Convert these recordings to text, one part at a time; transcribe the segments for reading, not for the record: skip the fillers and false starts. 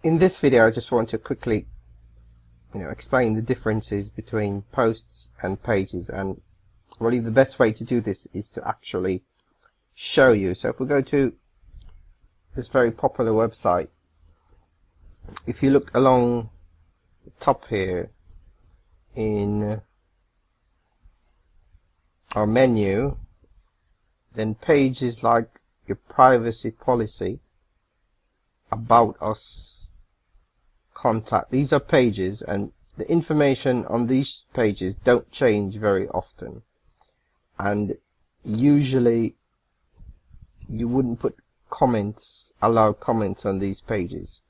In this video, I just want to quickly, explain the differences between posts and pages, and I believe the best way to do this is to actually show you. So if we go to this very popular website, if you look along the top here in our menu, then pages like your privacy policy, about us, contact, these are pages, and the information on these pages don't change very often, and usually you wouldn't put allow comments on these pages.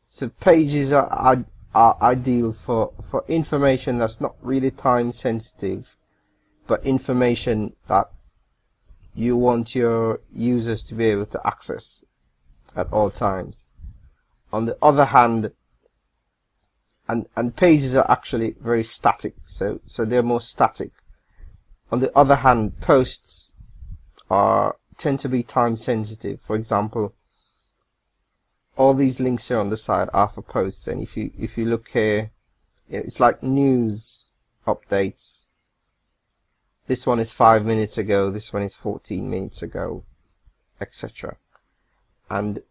So pages are ideal for information that's not really time sensitive, but information that you want your users to be able to access at all times. On the other hand, and pages are actually very static, so they're more static. On the other hand, posts tend to be time sensitive. For example, all these links here on the side are for posts, and if you look here, it's like news updates. This one is 5 minutes ago, this one is 14 minutes ago, etc. And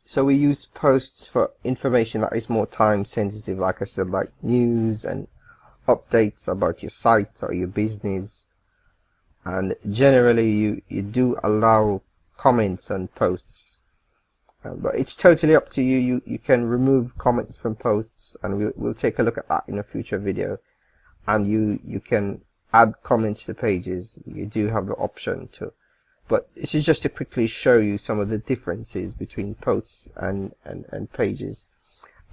so we use posts for information that is more time sensitive, like I said, like news and updates about your site or your business. And generally you do allow comments on posts, but it's totally up to you. You can remove comments from posts, and we'll take a look at that in a future video. And you can add comments to pages. You do have the option to. But this is just to quickly show you some of the differences between posts and pages.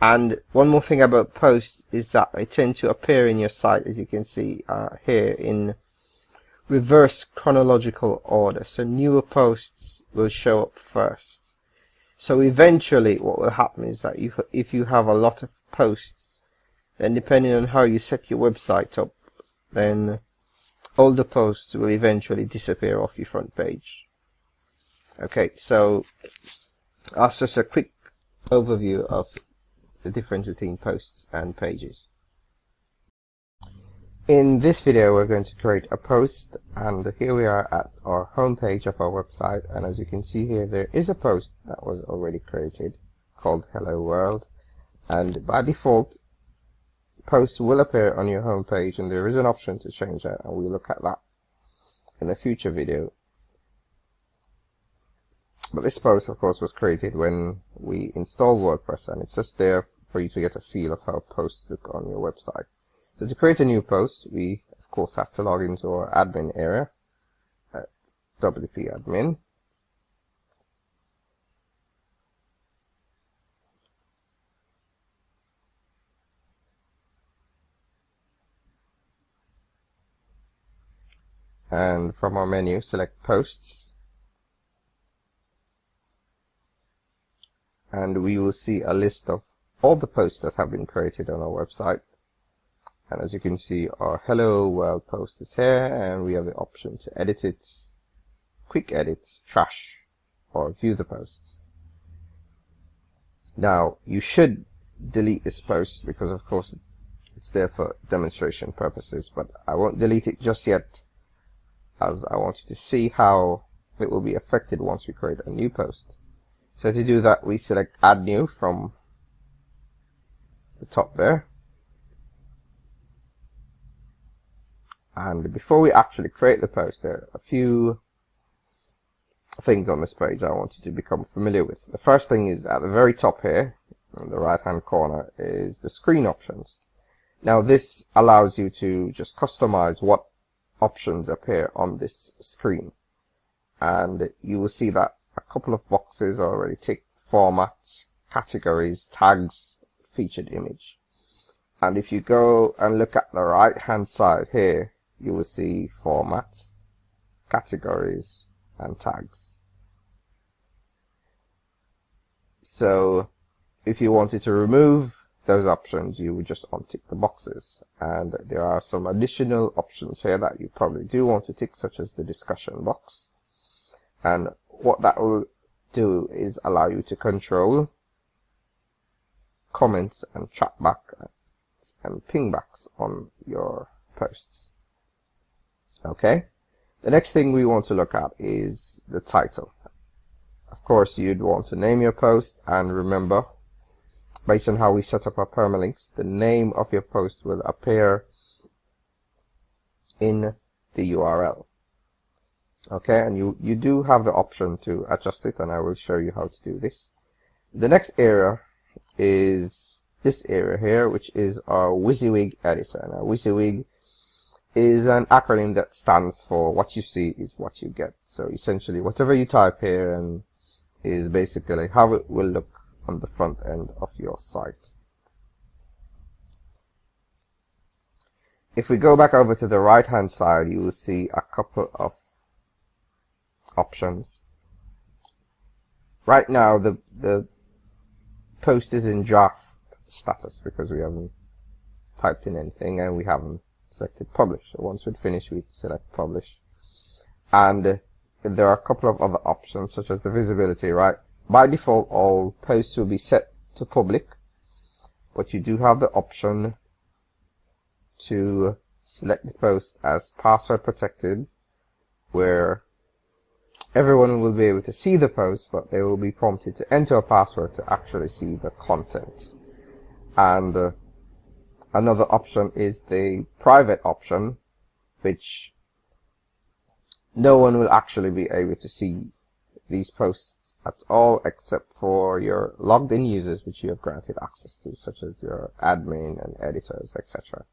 And one more thing about posts is that they tend to appear in your site, as you can see here, in reverse chronological order. So newer posts will show up first. So eventually what will happen is that if you have a lot of posts, then depending on how you set your website up, then older posts will eventually disappear off your front page. Okay, so that's just a quick overview of the difference between posts and pages. In this video, we're going to create a post, and here we are at our home page of our website, and as you can see here, there is a post that was already created called Hello World, and by default posts will appear on your home page, and there is an option to change that, and we'll look at that in a future video. But this post, of course, was created when we installed WordPress, and it's just there for you to get a feel of how posts look on your website. So to create a new post, we of course have to log into our admin area at WP admin. And from our menu, select posts, and we will see a list of all the posts that have been created on our website. And as you can see, our Hello World post is here, and we have the option to edit it, quick edit, trash, or view the post. Now, you should delete this post because of course it's there for demonstration purposes, but I won't delete it just yet, as I want you to see how it will be affected once we create a new post. So to do that, we select Add New from the top there. And before we actually create the post, there are a few things on this page I want you to become familiar with. The first thing is at the very top here, in the right hand corner, is the screen options. Now this allows you to just customize what options appear on this screen. And you will see that a couple of boxes are already ticked: formats, categories, tags, featured image. And if you go and look at the right hand side here, you will see format, categories, and tags. So if you wanted to remove those options, you would just untick the boxes. And there are some additional options here that you probably do want to tick, such as the discussion box. And what that will do is allow you to control comments and chat back and ping backs on your posts. Okay, the next thing we want to look at is the title. Of course, you'd want to name your post, and remember, based on how we set up our permalinks, the name of your post will appear in the URL. Okay, and you do have the option to adjust it, and I will show you how to do this. The next area is this area here, which is our WYSIWYG editor. Now, WYSIWYG is an acronym that stands for what you see is what you get. So essentially, whatever you type here and is basically how it will look on the front end of your site. If we go back over to the right hand side, you will see a couple of options. Right now the post is in draft status because we haven't typed in anything and we haven't selected publish. So once we'd finish, we'd select publish. And there are a couple of other options such as the visibility, right? By default, all posts will be set to public, but you do have the option to select the post as password protected, where everyone will be able to see the post, but they will be prompted to enter a password to actually see the content. And another option is the private option, which no one will actually be able to see these posts at all except for your logged in users, which you have granted access to, such as your admin and editors, etc.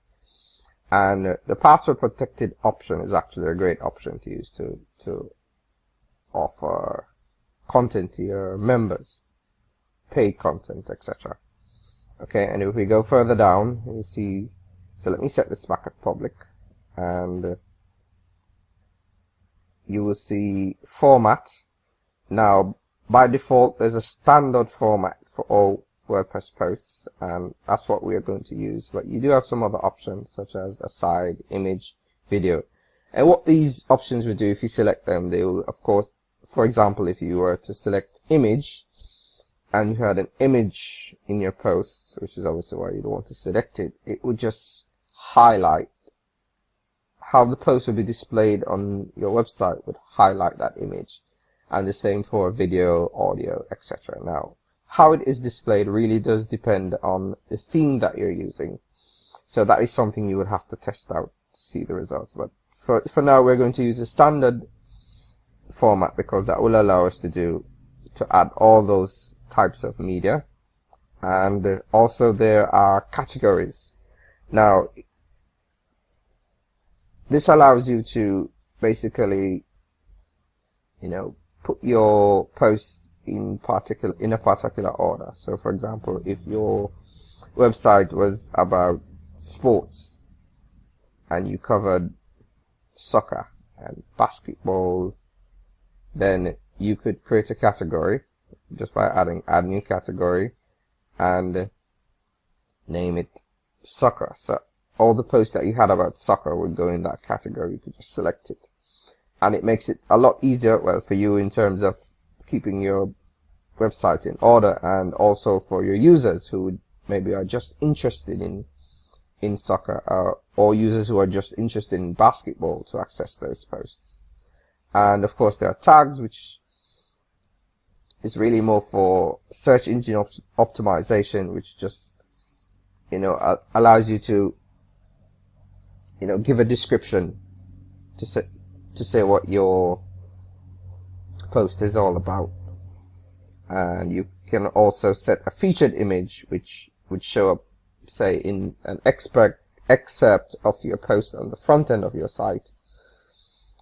And the password protected option is actually a great option to use to offer content to your members, paid content, etc. Okay, and if we go further down, you see, so let me set this back at public, and you will see format. Now, by default, there's a standard format for all WordPress posts, and that's what we are going to use, but you do have some other options such as aside, image, video. And what these options will do, if you select them, they will, of course, for example, if you were to select image and you had an image in your post, which is obviously why you'd want to select it, it would just highlight how the post will be displayed on your website, would highlight that image. And the same for video, audio, etc. Now, how it is displayed really does depend on the theme that you're using. So that is something you would have to test out to see the results. But for now, we're going to use a standard format because that will allow us to add all those types of media. And also there are categories. Now, this allows you to basically, put your posts in a particular order. So for example, if your website was about sports and you covered soccer and basketball, then you could create a category just by add new category and name it soccer. So all the posts that you had about soccer would go in that category. You could just select it. And it makes it a lot easier, well, for you in terms of keeping your website in order, and also for your users who maybe are just interested in soccer, or users who are just interested in basketball to access those posts. And of course there are tags, which is really more for search engine optimization, which just, allows you to, give a description to say what your post is all about. And you can also set a featured image which would show up, say, in an excerpt of your post on the front end of your site,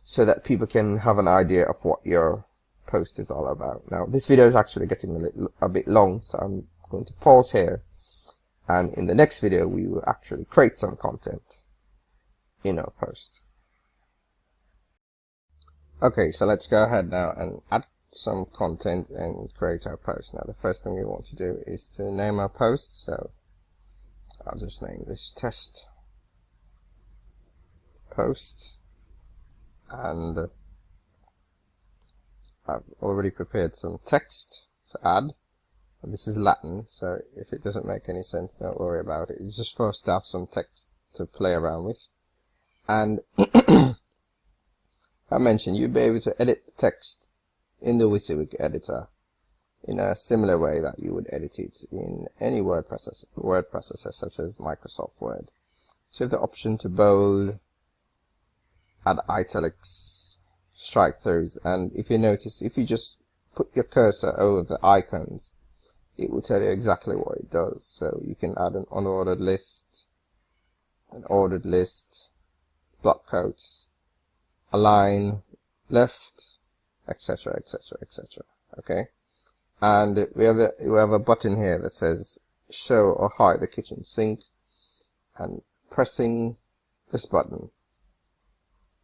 so that people can have an idea of what your post is all about. Now, this video is actually getting a bit long, so I'm going to pause here, and in the next video we will actually create some content in our post. Okay, so let's go ahead now and add some content and create our post. Now, the first thing we want to do is to name our post. So I'll just name this test post, and I've already prepared some text to add. This is Latin, so if it doesn't make any sense, don't worry about it. It's just for us to have some text to play around with. And I mentioned you'll be able to edit the text in the WYSIWYG editor in a similar way that you would edit it in any word processor such as Microsoft Word. So you have the option to bold, add italics, strike throughs, and if you notice, if you just put your cursor over the icons, it will tell you exactly what it does. So you can add an unordered list, an ordered list, block quotes, align left, etc., etc., etc. Okay, and we have a button here that says show or hide the kitchen sink, and pressing this button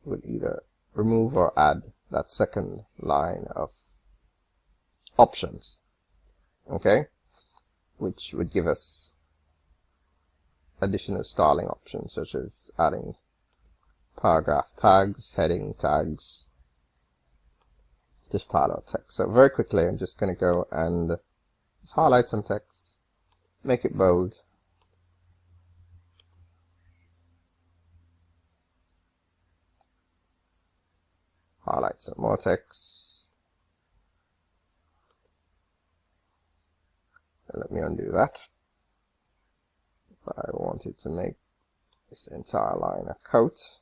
would either remove or add that second line of options. Okay, which would give us additional styling options such as adding paragraph tags, heading tags to style our text. So very quickly, I'm just going to go and just highlight some text, make it bold, highlight some more text. Let me undo that. If I wanted to make this entire line a coat,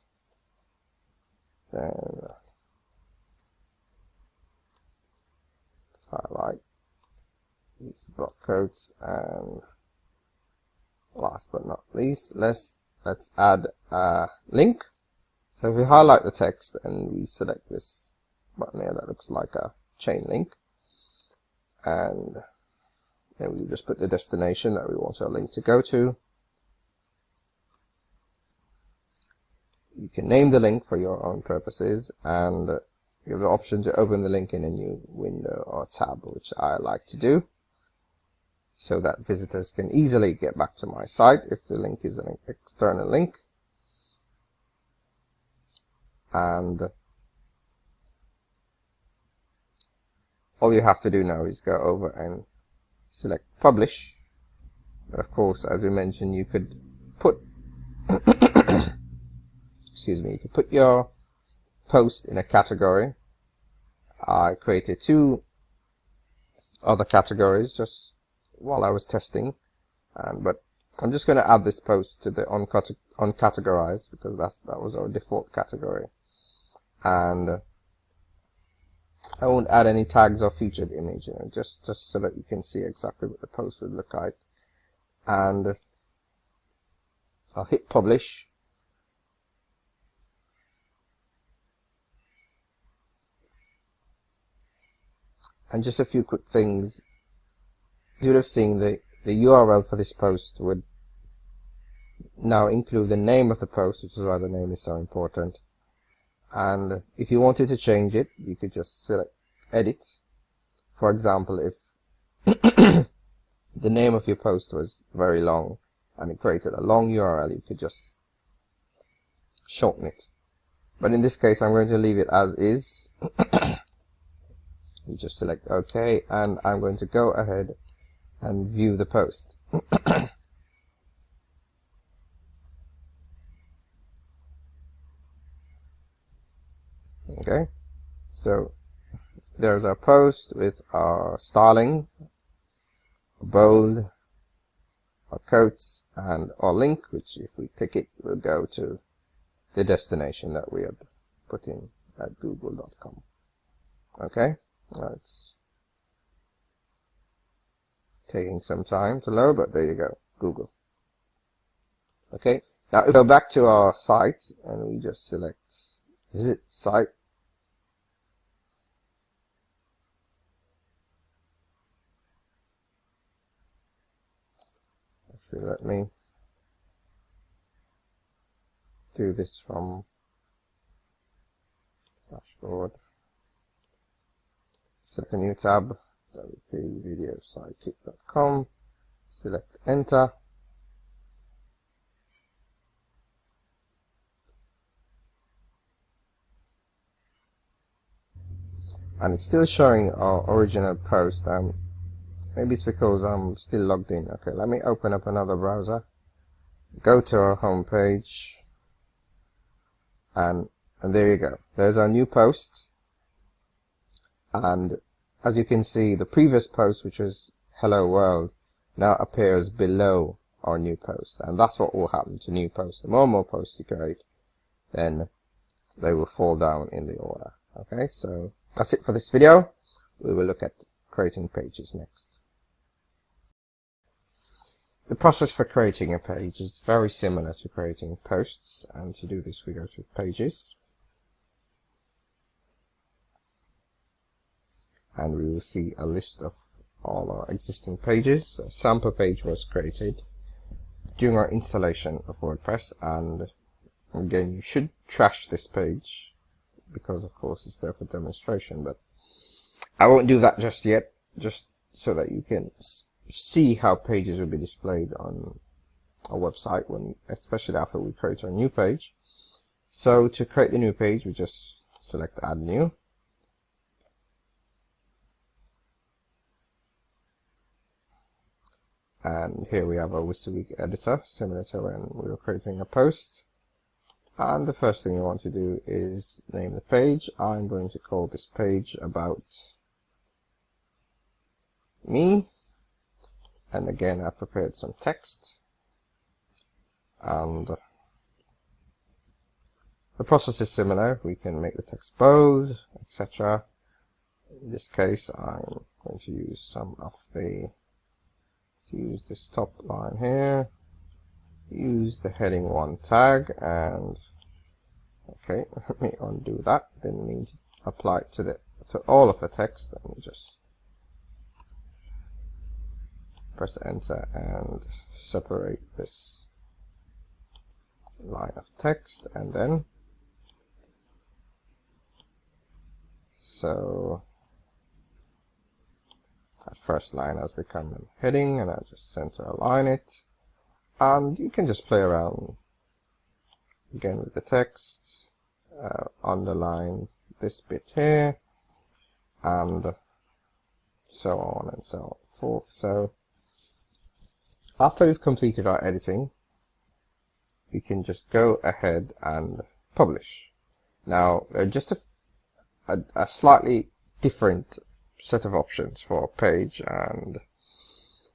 then highlight, use block quotes, and last but not least, let's add a link. So if we highlight the text and we select this button here that looks like a chain link, and then we just put the destination that we want our link to go to. You can name the link for your own purposes, and you have the option to open the link in a new window or tab, which I like to do, so that visitors can easily get back to my site if the link is an external link. And all you have to do now is go over and select publish. But of course, as we mentioned, you could put excuse me, you could put your post in a category. I created 2 other categories just while I was testing, but I'm just going to add this post to the uncategorized because that was our default category, and I won't add any tags or featured image, just so that you can see exactly what the post would look like. And I'll hit publish. And just a few quick things. You would have seen the URL for this post would now include the name of the post, which is why the name is so important. And if you wanted to change it, you could just select edit. For example, if the name of your post was very long and it created a long URL, you could just shorten it. But in this case, I'm going to leave it as is. You just select OK, and I'm going to go ahead and view the post. Okay, so there's our post with our styling, bold, our quotes, and our link, which if we click it will go to the destination that we had put in at google.com. Okay, it's taking some time to load, but there you go, Google. Okay, now if we go back to our site and we just select visit site, actually let me do this from dashboard. Select a new tab, wp-video-sidekick.com, select enter, and it's still showing our original post. I'm Maybe it's because I'm still logged in. Okay, let me open up another browser. Go to our home page. And there you go. There's our new post. And as you can see, the previous post, which was Hello World, now appears below our new post. And that's what will happen to new posts. The more and more posts you create, then they will fall down in the order. Okay, so that's it for this video. We will look at creating pages next. The process for creating a page is very similar to creating posts, and to do this we go to Pages, and we will see a list of all our existing pages. A sample page was created during our installation of WordPress, and again, you should trash this page because of course it's there for demonstration, but I won't do that just yet, just so that you can see how pages will be displayed on our website, when, especially after we create our new page. So to create the new page, we just select Add New. And here we have our WYSIWYG editor, similar to when we were creating a post. And the first thing you want to do is name the page. I'm going to call this page About Me. And again, I prepared some text. And the process is similar. We can make the text bold, etc. In this case, I'm going to use some of use this top line here. Use the heading 1 tag, and okay, let me undo that. Didn't mean to apply it to all of the text. Let me just press enter and separate this line of text, and then so that first line has become a heading, and I'll just center align it. And you can just play around again with the text, underline this bit here, and so on and so forth. So after we've completed our editing, we can just go ahead and publish. Now, just a slightly different set of options for a page. And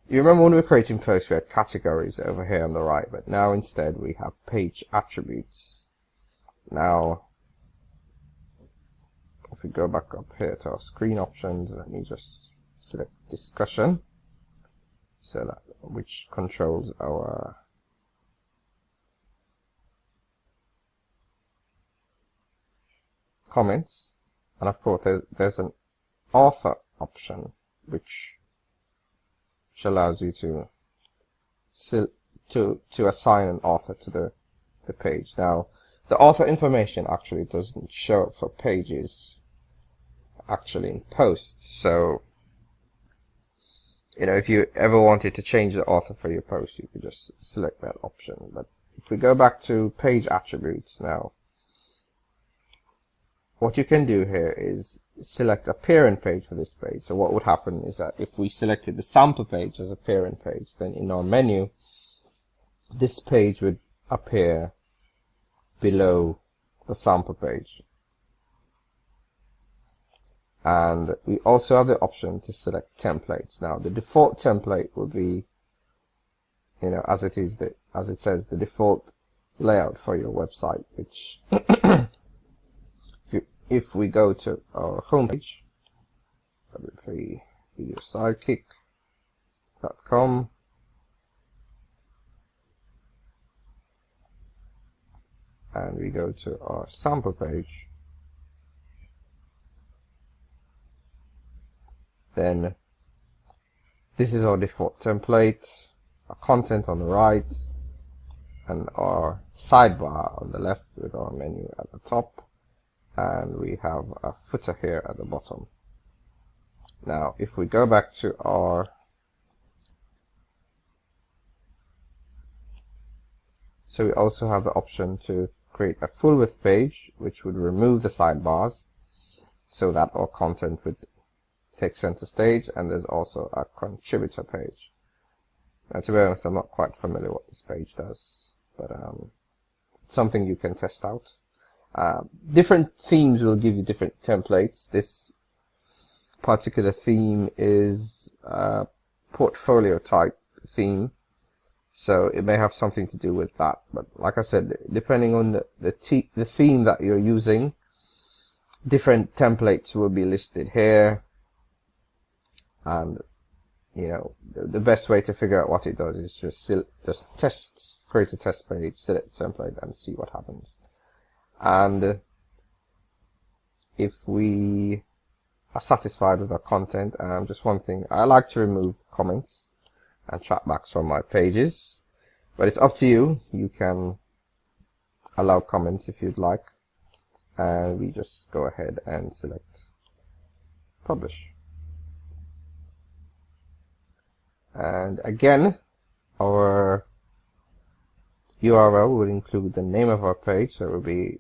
you remember when we were creating posts, we had categories over here on the right, but now instead we have page attributes. Now, if we go back up here to our screen options, let me just select discussion, so that which controls our comments. And of course there's an author option which allows you to assign an author to the page. Now, the author information actually doesn't show up for pages actually in posts. So, you know, if you ever wanted to change the author for your post, you could just select that option. But if we go back to page attributes now, what you can do here is select a parent page for this page. So what would happen is that if we selected the sample page as a parent page, then in our menu, this page would appear below the sample page. And we also have the option to select templates. Now, the default template will be, you know, as it says, the default layout for your website, which if we go to our homepage, Sidekick.com, and we go to our sample page, then this is our default template, our content on the right, and our sidebar on the left with our menu at the top. And we have a footer here at the bottom. Now, if we go back to our so we also have the option to create a full width page, which would remove the sidebars so that our content would take center stage, and there's also a contributor page. Now, to be honest, I'm not quite familiar what this page does, but it's something you can test out. Different themes will give you different templates. This particular theme is a portfolio type theme, so it may have something to do with that. But like I said, depending on the theme that you're using, different templates will be listed here. And you know, the best way to figure out what it does is just create a test page, select the template, and see what happens. And if we are satisfied with our content, just one thing, I like to remove comments and trackbacks from my pages, but it's up to you. You can allow comments if you'd like, and we just go ahead and select publish. And again, our URL will include the name of our page, so it will be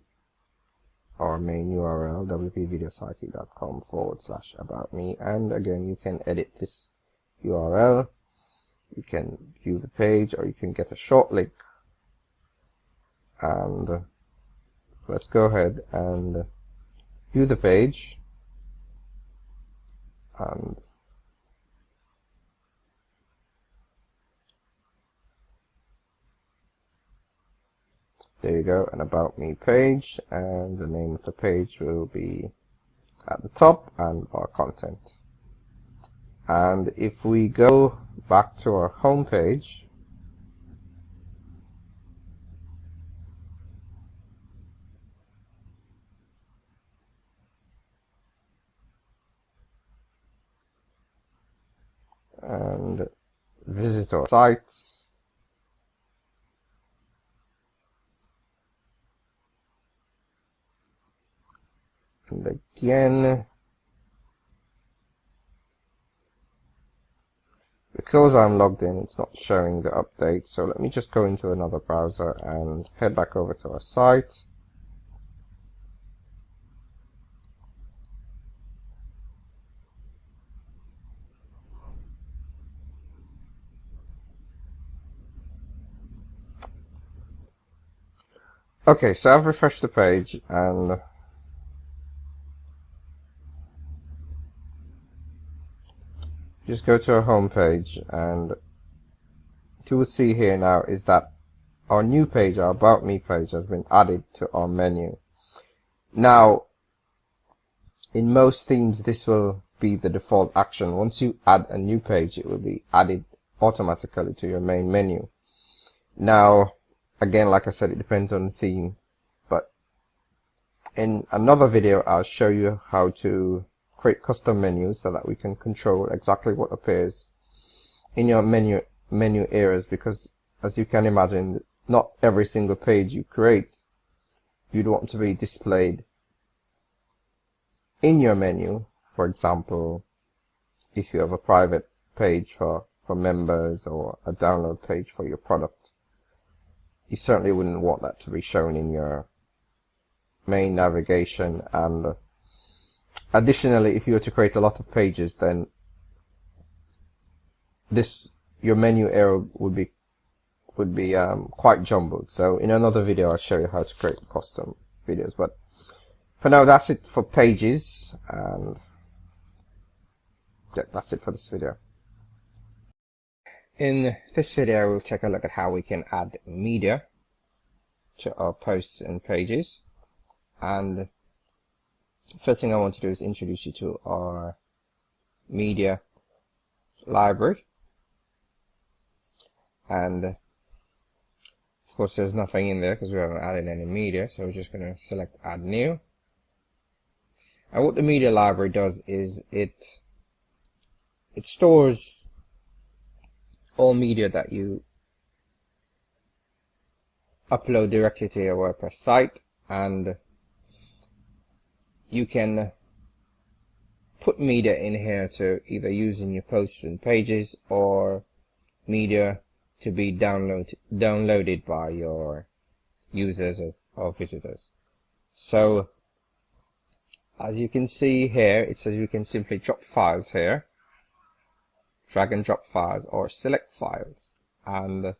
our main URL, wpvideosidekick.com/about-me. And again, you can edit this URL, you can view the page, or you can get a short link. And let's go ahead and view the page. And there you go, an About Me page, and the name of the page will be at the top, and our content. And if we go back to our home page, and visit our site, and again, because I'm logged in, it's not showing the update, so let me just go into another browser and head back over to our site. Okay, so I've refreshed the page, and just go to our home page, and what you will see here now is that our new page, our About Me page, has been added to our menu. Now, in most themes, this will be the default action. Once you add a new page, it will be added automatically to your main menu. Now, again, like I said, it depends on the theme, but in another video, I'll show you how to create custom menus so that we can control exactly what appears in your menu areas, because as you can imagine, not every single page you create you'd want to be displayed in your menu. For example, if you have a private page for members, or a download page for your product, you certainly wouldn't want that to be shown in your main navigation. And additionally, if you were to create a lot of pages, then your menu area would be quite jumbled. So in another video, I'll show you how to create custom videos. But for now, that's it for pages, and yeah, that's it for this video. In this video, we'll take a look at how we can add media to our posts and pages. And the first thing I want to do is introduce you to our media library. And of course, there's nothing in there because we haven't added any media, so we're just going to select Add New. And what the media library does is it stores all media that you upload directly to your WordPress site, and you can put media in here to either use in your posts and pages, or media to be downloaded by your users or visitors. So as you can see here, it says you can simply drop files here, drag and drop files, or select files, and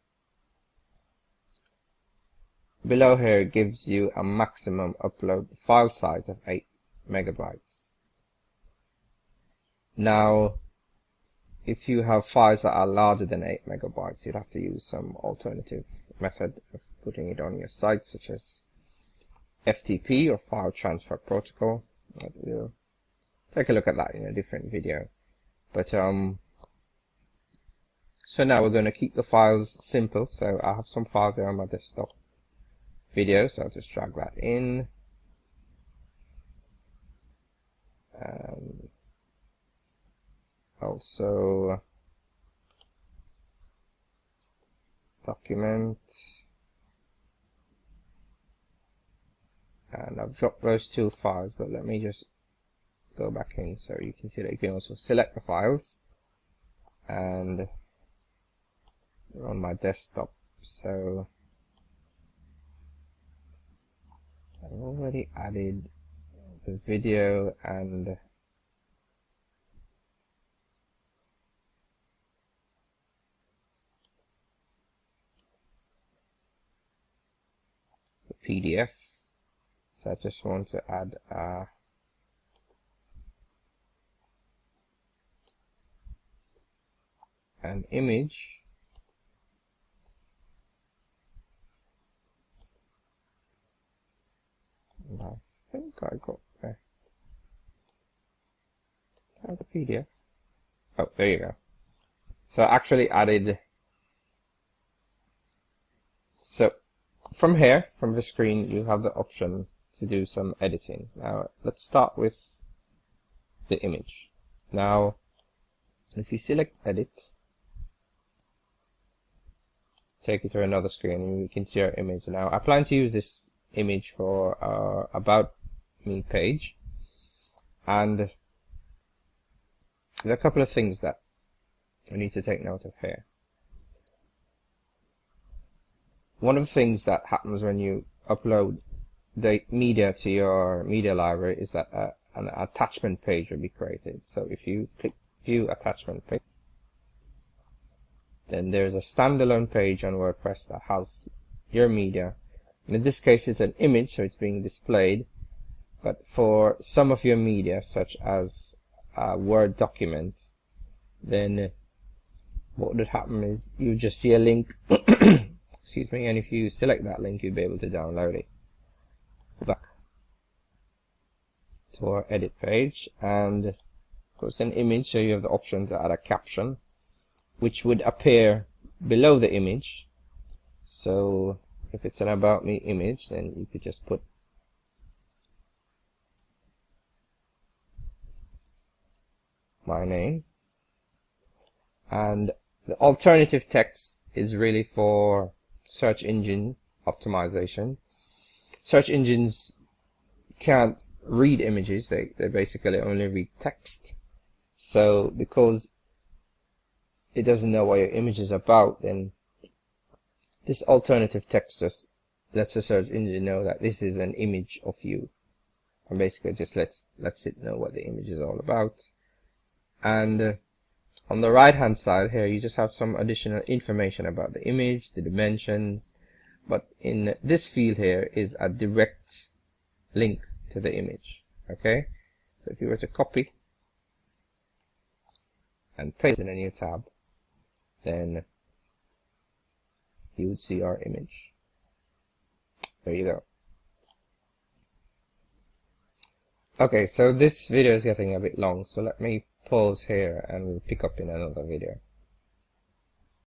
below here it gives you a maximum upload file size of 8 megabytes. Now, if you have files that are larger than 8 megabytes, you'd have to use some alternative method of putting it on your site, such as FTP, or File Transfer Protocol. We'll take a look at that in a different video. But so now we're going to keep the files simple. So I have some files here on my desktop video, so I'll just drag that in. Also document, and I've dropped those 2 files, but let me just go back in so you can see that you can also select the files, and they're on my desktop. So I've already added the video and the PDF. So I just want to add an image, and I think I got the PDF. Oh, there you go. So I actually added. So from here, from the screen, you have the option to do some editing. Now let's start with the image. Now if you select edit, take you to another screen and you can see our image. Now I plan to use this image for our About Me page, and there's a couple of things that we need to take note of here. One of the things that happens when you upload the media to your media library is that an attachment page will be created. So if you click View Attachment Page, then there's a standalone page on WordPress that has your media. And in this case, it's an image, so it's being displayed. But for some of your media, such as a Word document, then what would happen is you just see a link, excuse me, and if you select that link, you'll be able to download it. Go back to our edit page, and of course an image, so you have the option to add a caption, which would appear below the image. So if it's an About Me image, then you could just put my name, and the alternative text is really for search engine optimization. Search engines can't read images, they basically only read text. So because it doesn't know what your image is about, then this alternative text just lets the search engine know that this is an image of you, and basically just lets it know what the image is all about. And on the right hand side here, you just have some additional information about the image, the dimensions, but in this field here is a direct link to the image. Okay, so if you were to copy and paste in a new tab, then you would see our image. There you go. Okay, so this video is getting a bit long, so let me pause here and we'll pick up in another video.